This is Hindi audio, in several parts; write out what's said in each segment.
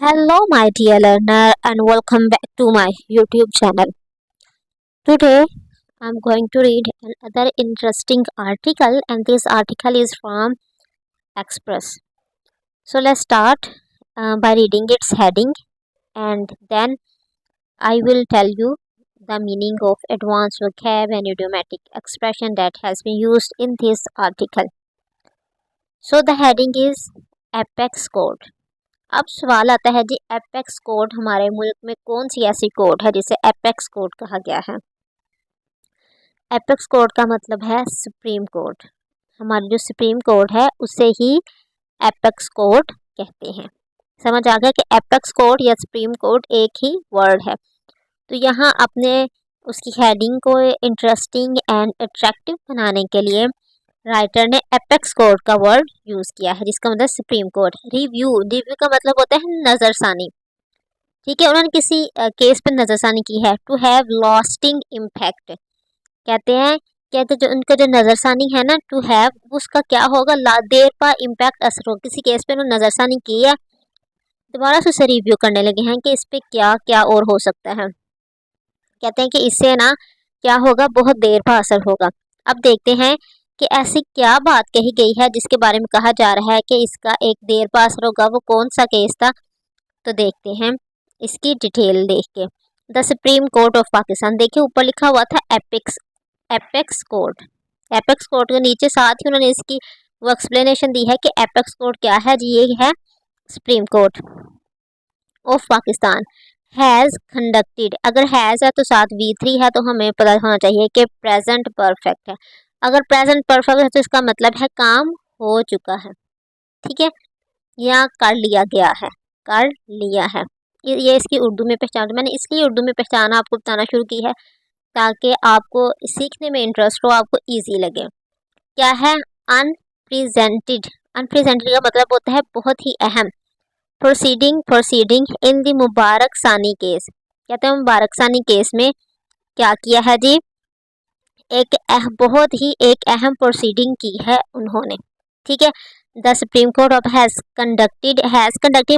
Hello, my dear learner, and welcome back to my YouTube channel. Today, I'm going to read another interesting article, and this article is from Express. So, let's start by reading its heading, and then I will tell you the meaning of advanced vocab and idiomatic expression that has been used in this article. So, the heading is Apex Code. अब सवाल आता है जी, एपेक्स कोड हमारे मुल्क में कौन सी ऐसी कोड है जिसे एपेक्स कोड कहा गया है। एपेक्स कोड का मतलब है सुप्रीम कोड। हमारी जो सुप्रीम कोड है उसे ही एपेक्स कोड कहते हैं। समझ आ गया कि एपेक्स कोड या सुप्रीम कोड एक ही वर्ड है। तो यहाँ अपने उसकी हेडिंग को इंटरेस्टिंग एंड अट्रैक्टिव बनाने के लिए राइटर ने एपेक्स कोड का वर्ड यूज़ किया है, जिसका मतलब सुप्रीम कोड। रिव्यू का मतलब होता है नज़रसानी। ठीक है, उन्होंने किसी केस पर नज़रसानी की है। टू हैव लॉस्टिंग इम्पैक्ट कहते जो उनका जो नज़रसानी है ना, टू हैव, उसका क्या होगा, देर पा इम्पैक्ट असर हो। किसी केस पे उन्होंने नज़रसानी की है, दोबारा से उसे रिव्यू करने लगे हैं कि इस पर क्या क्या और हो सकता है। कहते हैं कि इससे ना क्या होगा, बहुत देर पा असर होगा। अब देखते हैं कि ऐसी क्या बात कही गई है जिसके बारे में कहा जा रहा है कि इसका एक देर पा असर होगा। वो कौन सा केस था, तो देखते हैं इसकी डिटेल देख के। The supreme court of Pakistan, देखिए ऊपर लिखा हुआ था एपेक्स कोड। एपेक्स कोड के नीचे साथ ही उन्होंने इसकी वो एक्सप्लेनेशन दी है कि एपेक्स कोड क्या है जी। ये है supreme court of Pakistan has conducted. अगर हैज़ है तो साथ V3 है, तो हमें पता होना चाहिए कि प्रेजेंट परफेक्ट है। अगर प्रेजेंट परफेक्ट है तो इसका मतलब है काम हो चुका है। ठीक है, या कर लिया गया है, कर लिया है। ये इसकी उर्दू में पहचान, मैंने इसलिए उर्दू में पहचान आपको बताना शुरू की है ताकि आपको सीखने में इंटरेस्ट हो, आपको इजी लगे। क्या है, अनप्रेजेंटेड। अनप्रेजेंटेड का मतलब होता है बहुत ही अहम। प्रोसीडिंग इन द मुबारक सानी केस। कहते हैं मुबारक सानी केस में क्या किया है जी, बहुत ही एक अहम प्रोसीडिंग की है उन्होंने। ठीक है, the supreme court of has conducted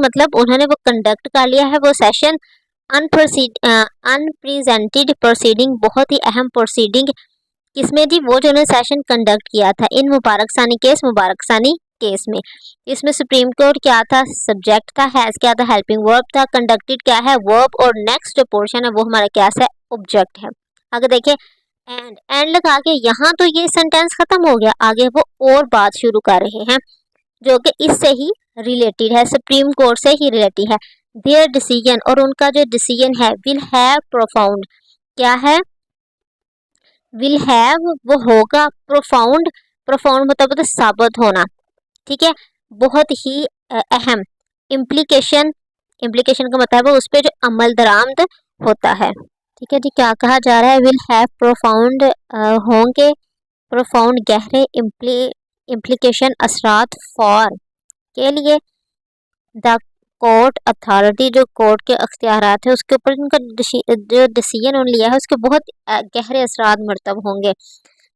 मतलब उन्होंने वो कंडक्ट कर लिया है वो सेशन। अनप्रेजेंटेड प्रोसीडिंग, बहुत ही अहम प्रोसीडिंग किसमें जी, वो जो उन्होंने सेशन कंडक्ट किया था इन मुबारक सानी केस में। इसमें सुप्रीम कोर्ट क्या था, सब्जेक्ट था। हैज़ क्या था, हेल्पिंग वर्ब था। कंडक्टेड क्या है, वर्ब, और नेक्स्ट जो पोर्शन है वो हमारा क्या है, ऑब्जेक्ट है। आगे देखिए, एंड लगा के यहाँ तो ये सेंटेंस खत्म हो गया। आगे वो और बात शुरू कर रहे हैं जो कि इससे ही रिलेटेड है, सुप्रीम कोर्ट से ही रिलेटेड है। देयर डिसीजन, और उनका जो डिसीजन है, विल हैव प्रोफाउंड, क्या है, विल हैव वो होगा, प्रोफाउंड मतलब साबित होना। ठीक है, बहुत ही अहम। इम्प्लीकेशन का मतलब है उस पर जो अमल दरामद होता है। ठीक है जी, क्या कहा जा रहा है, विल हैव प्रोफाउंड, होंगे प्रोफाउंड गहरे इम्प्लीकेशन असरात फॉर के लिए। द कोर्ट अथॉरिटी, जो कोर्ट के अख्तियारात है उसके ऊपर उनका जो डिसीजन उन्होंने लिया है उसके बहुत गहरे असरात मरतब होंगे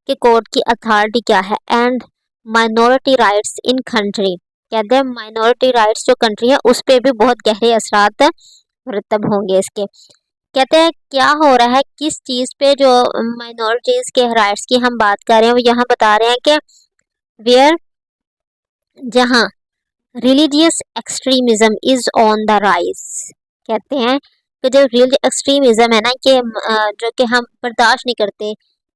कि कोर्ट की अथॉरिटी क्या है। And minority rights in country, कहते हैं माइनॉरिटी राइट्स जो कंट्री है उस पर भी बहुत गहरे असरात मरतब होंगे इसके। कहते हैं क्या हो रहा है, किस चीज़ पे जो माइनॉरिटीज़ के राइट्स की हम बात कर रहे हैं, वो यहाँ बता रहे हैं कि वेयर, जहाँ religious extremism is on the rise. कहते हैं कि जो रिलीजियस एक्सट्रीमिज्म है ना, कि जो कि हम बर्दाश्त नहीं करते,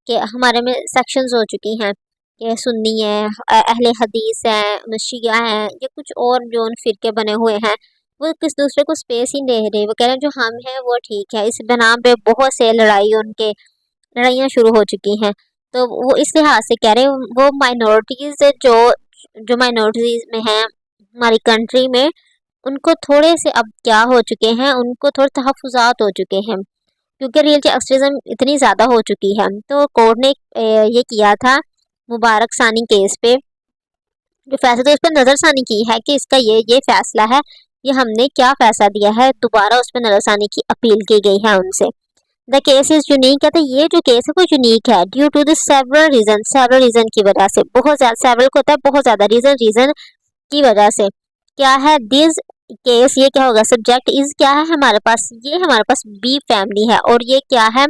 कि हमारे में सेक्शंस हो चुकी हैं कि सुन्नी है, अहले हदीस है, शिया है, या कुछ और जो उन फिरके बने हुए हैं, वो किस दूसरे को स्पेस ही नहीं दे रहे। वो कह रहे हैं जो हम हैं वो ठीक है। इस बना पे बहुत से लड़ाइयाँ शुरू हो चुकी हैं। तो वो इस लिहाज से कह रहे हैं वो माइनॉरिटीज़ जो माइनॉरिटीज़ में हैं हमारी कंट्री में, उनको थोड़े से अब क्या हो चुके हैं, उनको थोड़े तहफ़्फ़ुज़ात हो चुके हैं क्योंकि रियल एक्सट्रीज़म इतनी ज़्यादा हो चुकी है। तो कोर्ट ने ये किया था मुबारक सानी केस पे जो फैसला, तो उस पर नज़रसानी की है कि इसका ये फैसला है, ये हमने क्या फैसला दिया है, दोबारा उस पर नज़रसानी की अपील की गई है उनसे। द केस इज़ यूनिक, कहते हैं ये जो केस है वो यूनिक है due to the several reason की वजह से। बहुत ज़्यादा, सेवरल को होता है बहुत ज़्यादा, रीज़न की वजह से। क्या है, दिस केस ये क्या होगा, सब्जेक्ट इज क्या है हमारे पास, ये हमारे पास बी फैमिली है, और ये क्या है,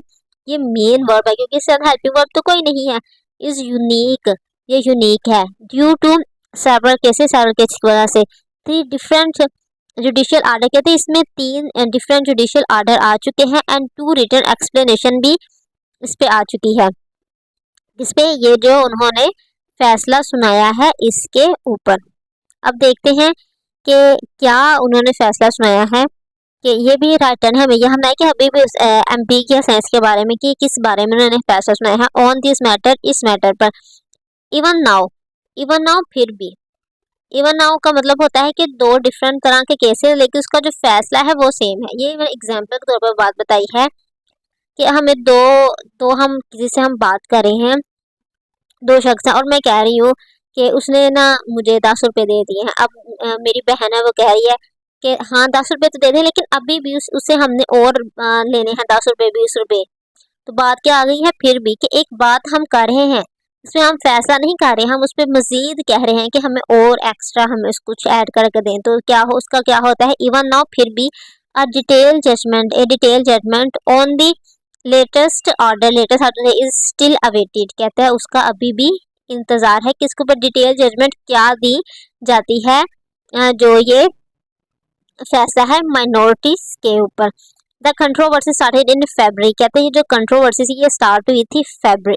ये मेन वर्ब है क्योंकि इसके साथ हेल्पिंग वर्ब तो कोई नहीं है। इज यूनिक, ये यूनिक है। Due to several cases, several cases की वजह से। थ्री डिफरेंट जुडिशियल आर्डर, कहते हैं इसमें 3 डिफरेंट जुडिशियल आर्डर आ चुके हैं एंड 2 रिटन एक्सप्लेनेशन भी इस पे आ चुकी है। इस पे ये जो उन्होंने फैसला सुनाया है इसके ऊपर। अब देखते हैं कि क्या उन्होंने फैसला सुनाया है, कि ये भी राइटन है, ये हमने कि अभी भी एमपी के साइंस के बारे में कि किस बारे में उन्होंने फैसला सुनाया है। ऑन दिस मैटर, इस मैटर पर। इवन नाउ, इवन नाउ फिर भी, इवन नाउ का मतलब होता है कि 2 डिफरेंट तरह के केस है लेकिन उसका जो फैसला है वो सेम है। ये मैंने एग्जाम्पल के तौर पर बात बताई है कि हमें दो हम किसी से हम बात कर रहे हैं, 2 शख्स हैं, और मैं कह रही हूँ कि उसने ना मुझे 10 रुपए दे दिए हैं। अब मेरी बहन है वो कह रही है कि हाँ 10 रुपए तो दे दे, लेकिन अभी भी उससे हमने और लेने हैं 10 रुपए 20 रुपए। तो बात क्या आ गई है फिर भी कि एक बात हम कर रहे हैं, इसमें हम फैसला नहीं कर रहे, हम उस पर मजीद कह रहे हैं कि हमें और एक्स्ट्रा हमें कुछ ऐड करके दें। तो क्या हो, उसका क्या होता है, इवन नाउ फिर भी। A detail judgment, A detail judgment on the latest order, latest order is still awaited, कहता है उसका अभी भी इंतजार है। किसके ऊपर, डिटेल जजमेंट क्या दी जाती है, जो ये फैसला है माइनॉरिटीज के ऊपर। The controversy started in February, कहते हैं जो कंट्रोवर्सी थी ये स्टार्ट हुई थी फेब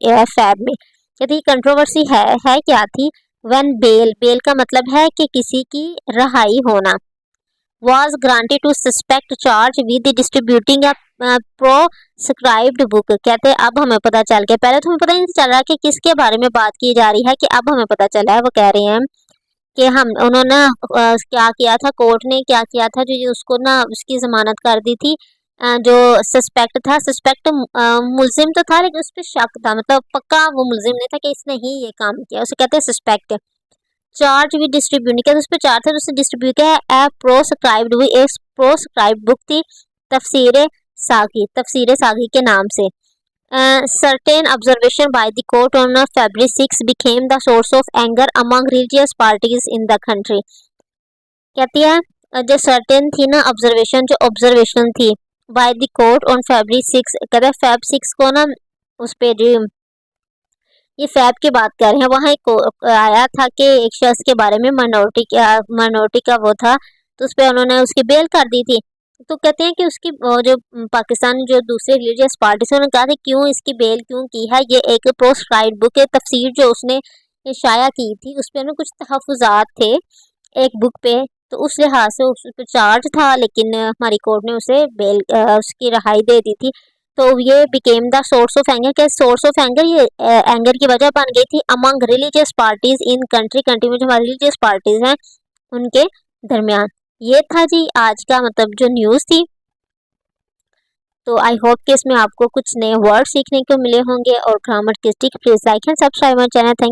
में। कहते हैं कंट्रोवर्सी है क्या थी, व्हेन बेल, बेल का मतलब है कि किसी की रिहाई होना, was granted to suspect charge with distributing a proscribed book. कहते हैं अब हमें पता चल गया, पहले तो हमें पता नहीं चल रहा कि किसके बारे में बात की जा रही है, कि अब हमें पता चला है। वो कह रहे हैं कि हम उन्होंने क्या किया था, कोर्ट ने क्या किया था, जो उसको ना उसकी जमानत कर दी थी। जो सस्पेक्ट था, सस्पेक्ट मुलजिम तो था लेकिन उस पर शक था, मतलब पक्का वो मुलजिम नहीं था कि इसने ही ये काम किया, उसे कहते हैं सस्पेक्ट। चार्ज विद डिस्ट्रीब्यूट, क्या उस पर चार्ज था, उसने डिस्ट्रीब्यूट किया है। प्रोस्क्राइब्ड हुई, एक प्रोस्क्राइब्ड बुक थी तफसीर सागी के नाम से। Certain observation by the court on February 6 became the source of anger among religious parties in the country। कहती है जो सर्टेन थी ना ऑब्जर्वेशन, जो ऑब्जर्वेशन थी by the court on February 6, कहते हैं Feb 6 को ना उस पे जो ये फैब की बात कर रहे हैं, वहाँ एक आया था कि एक शख्स के बारे में माइनॉरिटी का वो था, तो उस पर उन्होंने उसकी बेल कर दी थी। तो कहते हैं कि उसकी जो पाकिस्तान जो दूसरे रिलीजियस पार्टी से उन्होंने कहा था क्यों इसकी बेल क्यों की है, ये एक प्रोस्क्राइब्ड बुक है, तफसीर जो उसने शाया की थी उस पर कुछ तहफ़्फ़ुज़ात थे एक बुक पे, तो उस लिहाज से उस पर चार्ज था, लेकिन हमारी कोर्ट ने उसे बेल उसकी रिहाई दे दी थी। तो ये became the source of anger, क्या सोर्स ऑफ एंगर, ये एंगर की वजह बन गई थी among religious parties in country में जो हमारी रिलीजियस पार्टीज हैं उनके दरमियान। ये था जी आज का मतलब जो न्यूज़ थी। तो आई होप कि इसमें आपको कुछ नए वर्ड सीखने को मिले होंगे और ग्रामर के टिक। Please like and subscribe my channel. Thank